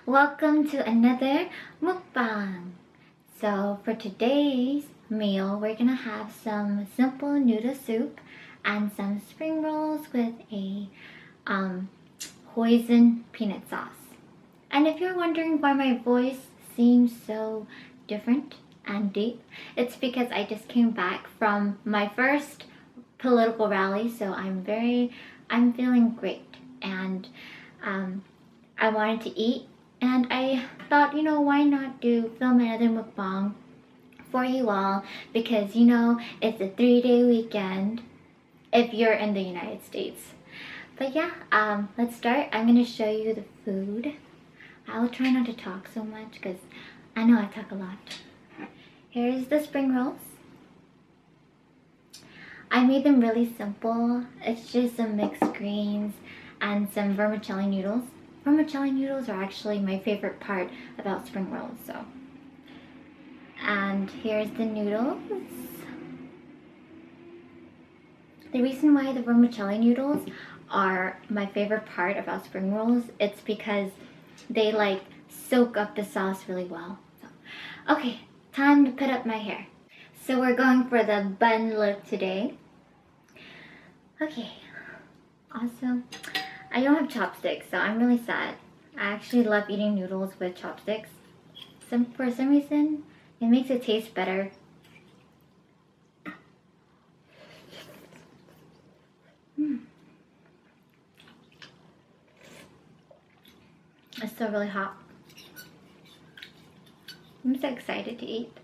Welcome to another mukbang. So for today's meal, we're gonna have some simple noodle soup and some spring rolls with a hoisin peanut sauce. And if you're wondering why my voice seems so different and deep, it's because I just came back from my first political rally, so I'm feeling great, and I wanted to eat, and I thought, why not film another mukbang for you all, because it's a 3-day weekend if you're in the United States. But yeah, let's start. I'm gonna show you the food. I'll try not to talk so much because I know I talk a lot. Here's the spring rolls. I made them really simple. It's just some mixed greens and some vermicelli noodles. Vermicelli noodles are actually my favorite part about spring rolls. And here's the noodles. The reason why the vermicelli noodles are my favorite part about spring rolls, it's because they soak up the sauce really well. Okay, time to put up my hair. So we're going for the bun look today. Okay, also, I don't have chopsticks, so I'm really sad. I actually love eating noodles with chopsticks. For some reason, it makes it taste better. It's still really hot. I'm so excited to eat.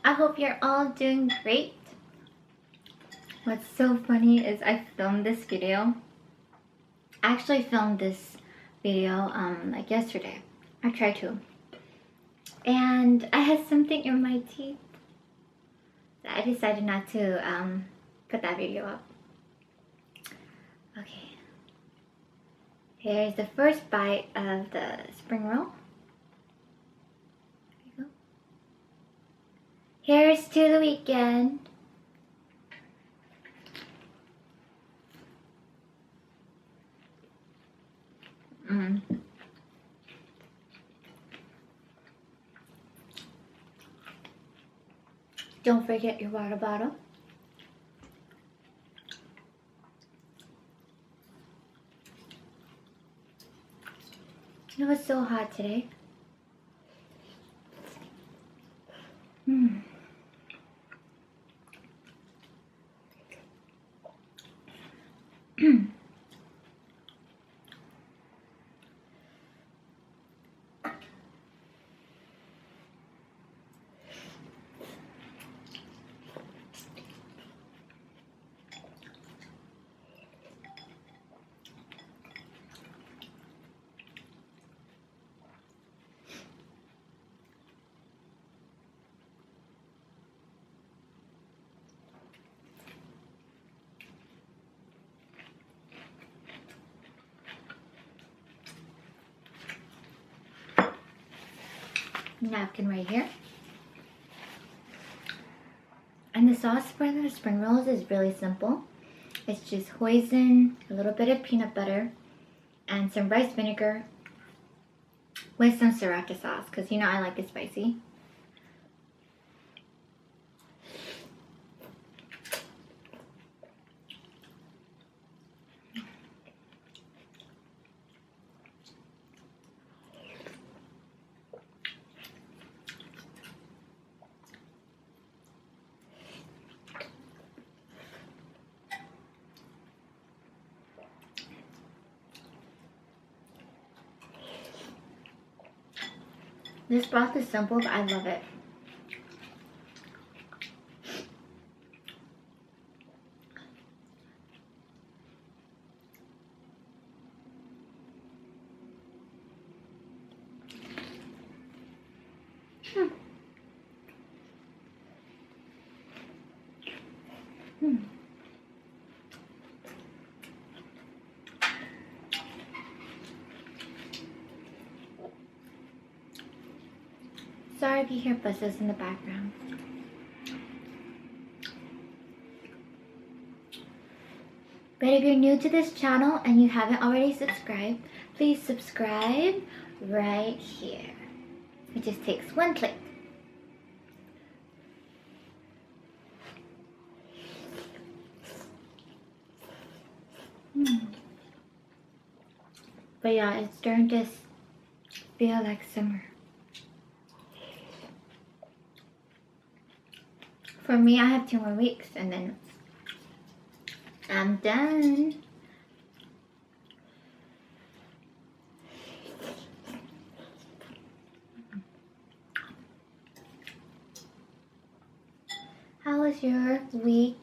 I hope you're all doing great. What's so funny is I filmed this video. I actually filmed this video like yesterday. I tried to. And I had something in my teeth. So I decided not to put that video up. Okay. Here's the first bite of the spring roll. Here's to the weekend. Don't forget your water bottle. It was so hot today. Napkin right here. And the sauce for the spring rolls is really simple. It's just hoisin, a little bit of peanut butter, and some rice vinegar with some sriracha sauce, because I like it spicy. This broth is simple, but I love it. Sorry if you hear buses in the background. But if you're new to this channel and you haven't already subscribed, please subscribe right here. It just takes one click. But yeah, it's starting to feel like summer. For me, I have 2 more weeks and then I'm done. How was your week?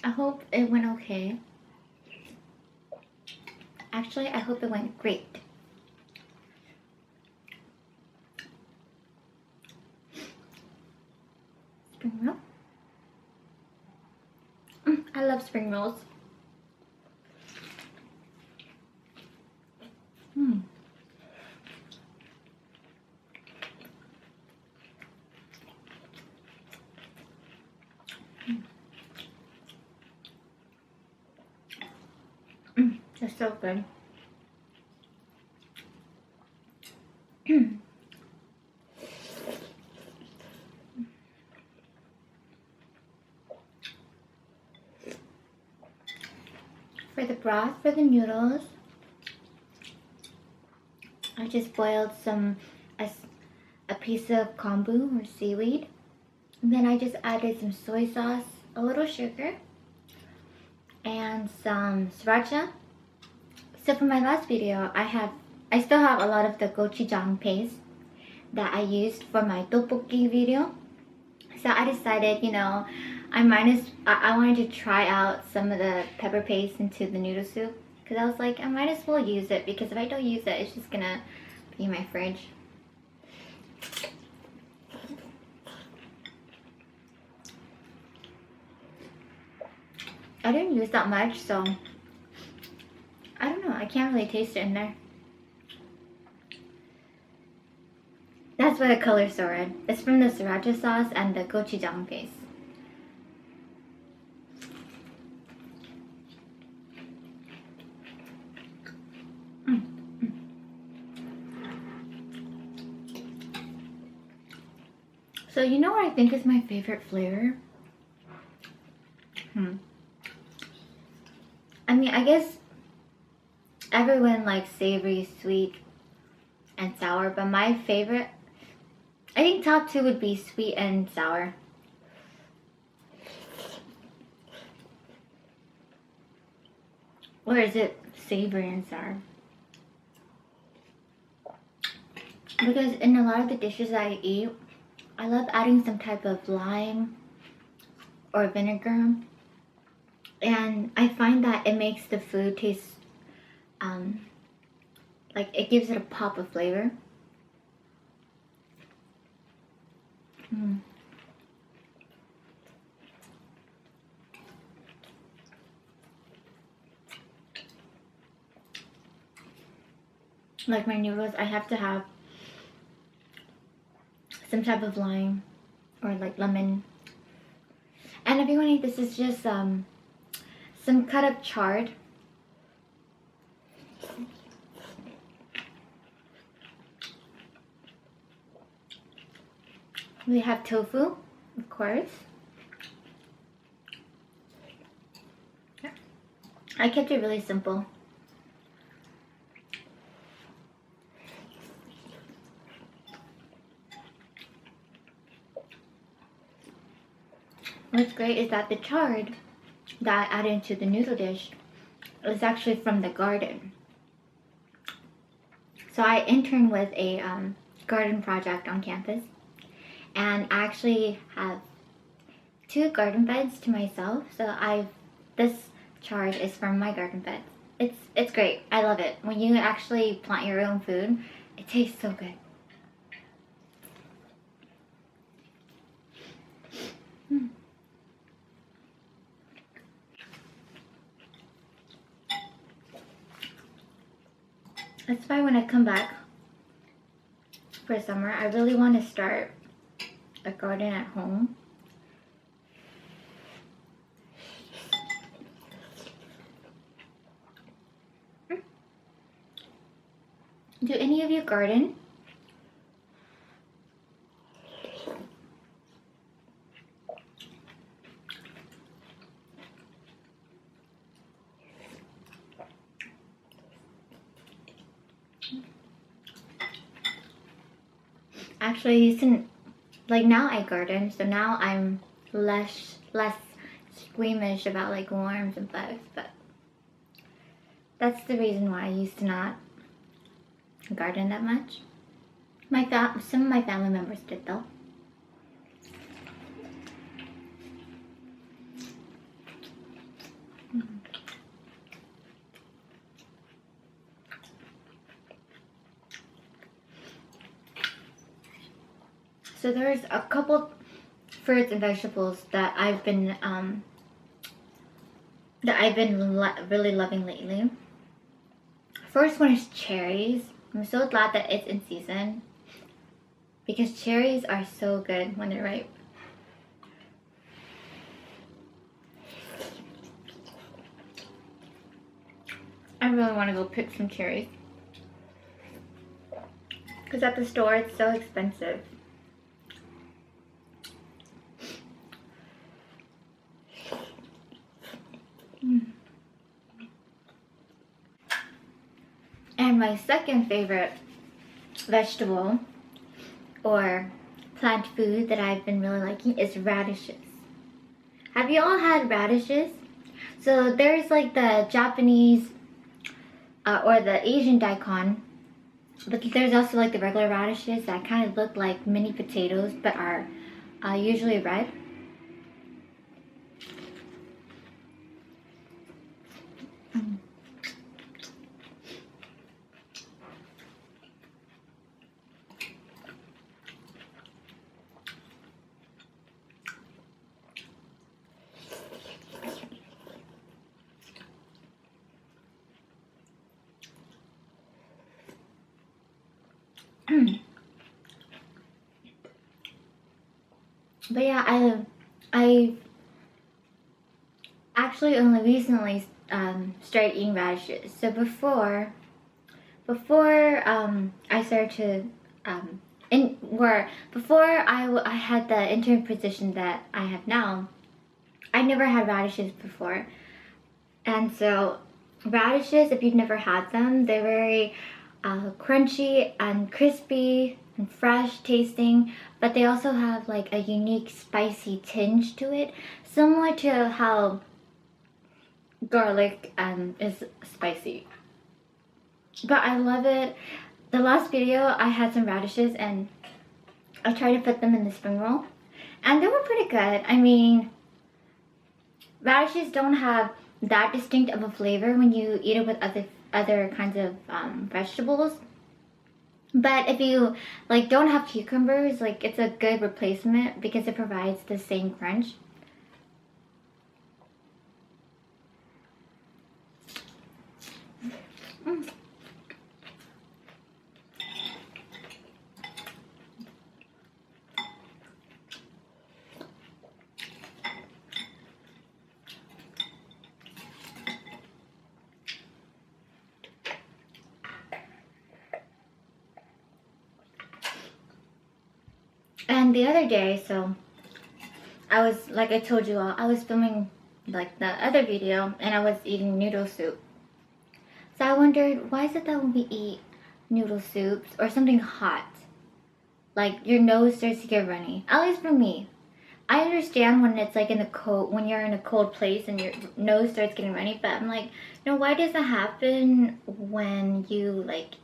I hope it went okay. Actually, I hope it went great. Spring roll. I love spring rolls. They're so good. For the broth for the noodles, I just boiled a piece of kombu or seaweed. And then I just added some soy sauce, a little sugar, and some sriracha. So for my last video, I still have a lot of the gochujang paste that I used for my tteokbokki video. So I decided, you know, I wanted to try out some of the pepper paste into the noodle soup, because I was like, I might as well use it, because if I don't use it, it's just gonna be in my fridge. I didn't use that much, so I don't know, I can't really taste it in there. That's why the color's so red. It's from the sriracha sauce and the gochujang paste. So you know what I think is my favorite flavor? I mean, I guess everyone likes savory, sweet, and sour, but my favorite, I think top 2 would be sweet and sour. Or is it savory and sour? Because in a lot of the dishes that I eat, I love adding some type of lime or vinegar. And I find that it makes the food taste, like it gives it a pop of flavor. Like my noodles, I have to have some type of lime or like lemon. And if you want to eat this, is just some cut up chard. We have tofu, of course. I kept it really simple. What's great is that the chard that I added into the noodle dish is actually from the garden. So I interned with a garden project on campus, and I actually have 2 garden beds to myself. So this chard is from my garden bed. It's great. I love it. When you actually plant your own food, it tastes so good. That's why when I come back for summer, I really want to start a garden at home. Do any of you garden? Actually, I used to, like, now I garden, so now I'm less squeamish about like worms and bugs, but that's the reason why I used to not garden that much. Some of my family members did though. So there's a couple fruits and vegetables that I've been really loving lately. First one is cherries. I'm so glad that it's in season because cherries are so good when they're ripe. I really want to go pick some cherries because at the store it's so expensive. And my second favorite vegetable or plant food that I've been really liking is radishes. Have you all had radishes? So there's like the Japanese or the Asian daikon, but there's also like the regular radishes that kind of look like mini potatoes but are usually red. But yeah, I actually only recently started eating radishes. So before I started to before I had the intern position that I have now, I never had radishes before. And so radishes, if you've never had them, they're very crunchy and crispy and fresh tasting, but they also have like a unique spicy tinge to it, similar to how garlic is spicy. But I love it. The last video I had some radishes and I tried to put them in the spring roll and they were pretty good. I mean, radishes don't have that distinct of a flavor when you eat it with other kinds of vegetables. But if you like don't have cucumbers, like it's a good replacement because it provides the same crunch. And the other day, so I was, like I told you all, I was filming like the other video and I was eating noodle soup. So I wondered, why is it that when we eat noodle soups or something hot, like your nose starts to get runny? At least for me. I understand when it's like in the cold, when you're in a cold place and your nose starts getting runny, but I'm like, no, why does that happen when you like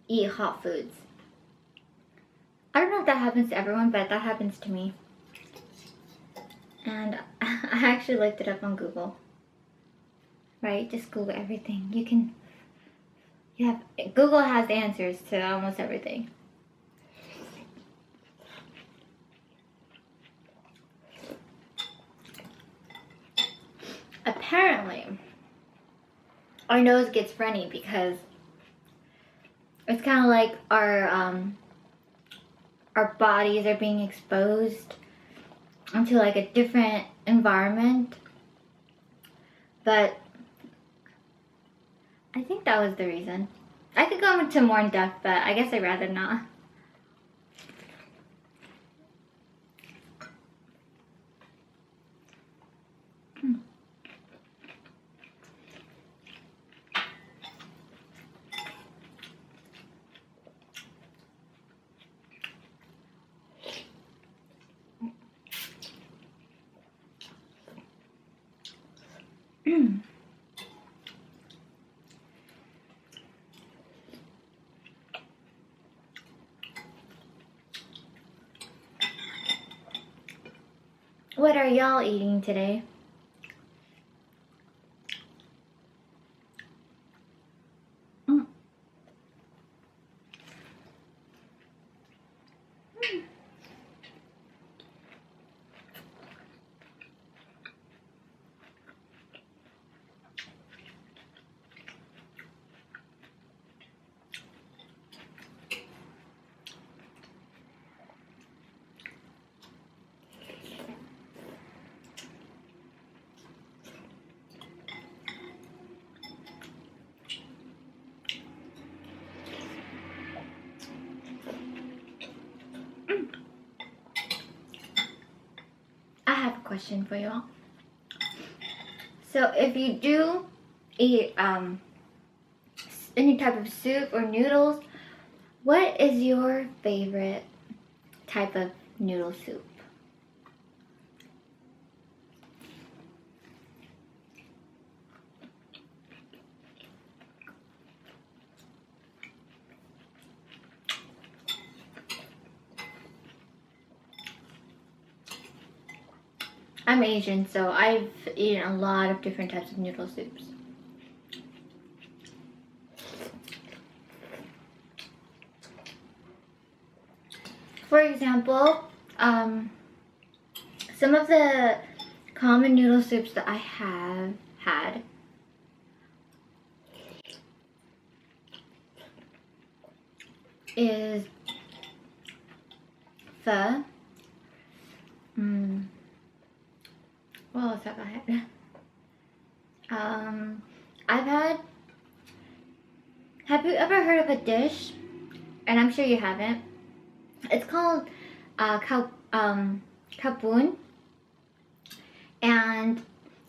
eat hot foods? I don't know if that happens to everyone, but that happens to me. And I actually looked it up on Google. Right? Just Google everything. Google has the answers to almost everything. Apparently, our nose gets runny because it's kind of like our our bodies are being exposed into like a different environment. But I think that was the reason. I could go into more in depth, but I guess I'd rather not. What are y'all eating today? I have a question for y'all. So if you do eat any type of soup or noodles, what is your favorite type of noodle soup? I'm Asian, so I've eaten a lot of different types of noodle soups. For example, some of the common noodle soups that I have had is pho. What else have I had? Have you ever heard of a dish? And I'm sure you haven't. It's called kapun. And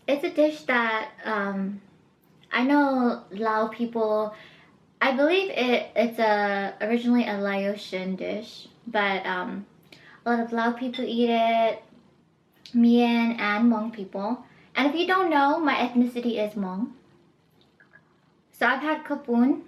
it's a dish that I know Lao people, I believe it's originally a Laotian dish, but a lot of Lao people eat it, Mian and Hmong people. And if you don't know, my ethnicity is Hmong. So I've had kapun.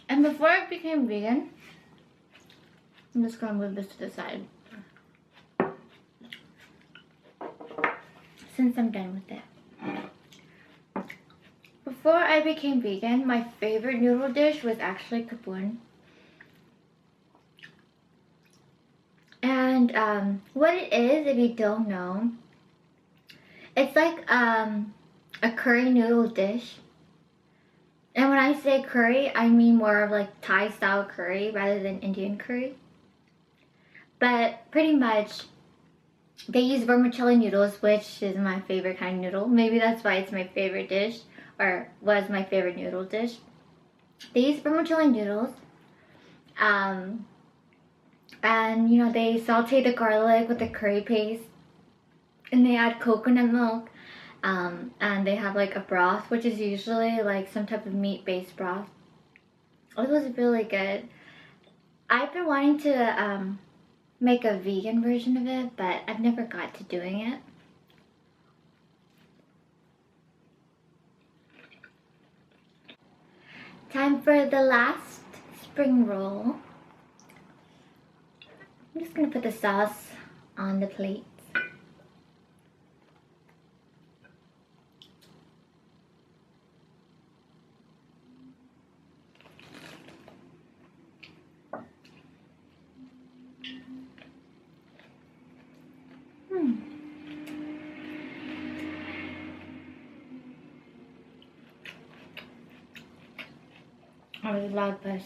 And before I became vegan, I'm just gonna move this to the side since I'm done with it. Before I became vegan, my favorite noodle dish was actually kapun. And what it is, if you don't know, it's like a curry noodle dish. And when I say curry, I mean more of like Thai style curry rather than Indian curry. But pretty much, they use vermicelli noodles, which is my favorite kind of noodle. Maybe that's why it's my favorite dish, or was my favorite noodle dish. They use vermicelli noodles, and you know, they saute the garlic with the curry paste, and they add coconut milk. And they have like a broth, which is usually like some type of meat-based broth. It was really good. I've been wanting to make a vegan version of it, but I've never got to doing it. Time for the last spring roll. I'm just gonna put the sauce on the plate. I really love this.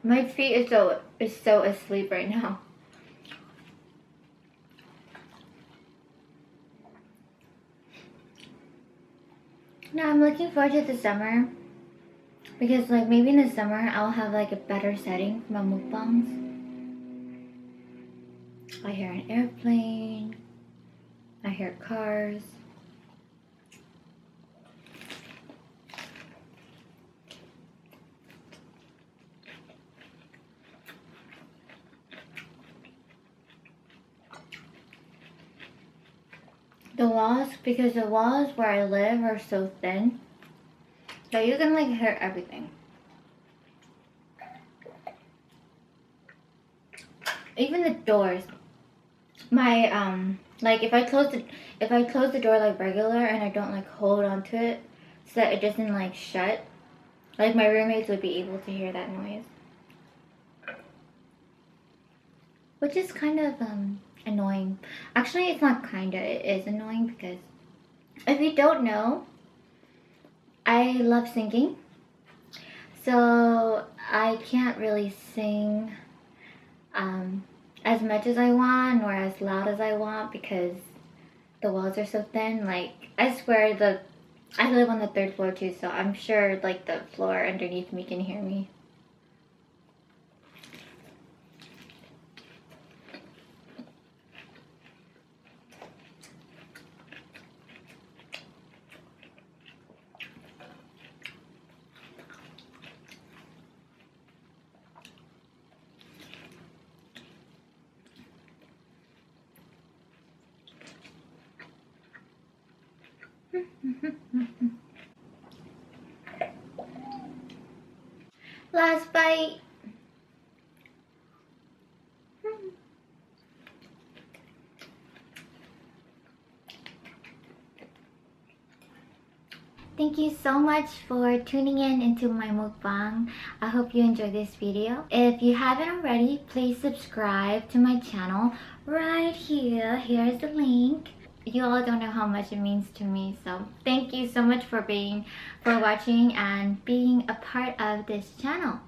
My feet is so asleep right now. Now I'm looking forward to the summer because like maybe in the summer I'll have like a better setting for my mukbangs. I hear an airplane. I hear cars. Because the walls where I live are so thin, so you can like hear everything. Even the doors. My like if I close the door like regular and I don't like hold onto it so that it doesn't like shut, like my roommates would be able to hear that noise. Which is kind of annoying. Actually, it's not kinda, it is annoying because if you don't know, I love singing. So I can't really sing as much as I want or as loud as I want because the walls are so thin. Like, I swear I live on the 3rd floor too, so I'm sure like the floor underneath me can hear me. Last bite. Thank you so much for tuning in into my mukbang. I hope you enjoyed this video. If you haven't already, please subscribe to my channel right here. Here's the link. You all don't know how much it means to me, so thank you so much for watching and being a part of this channel.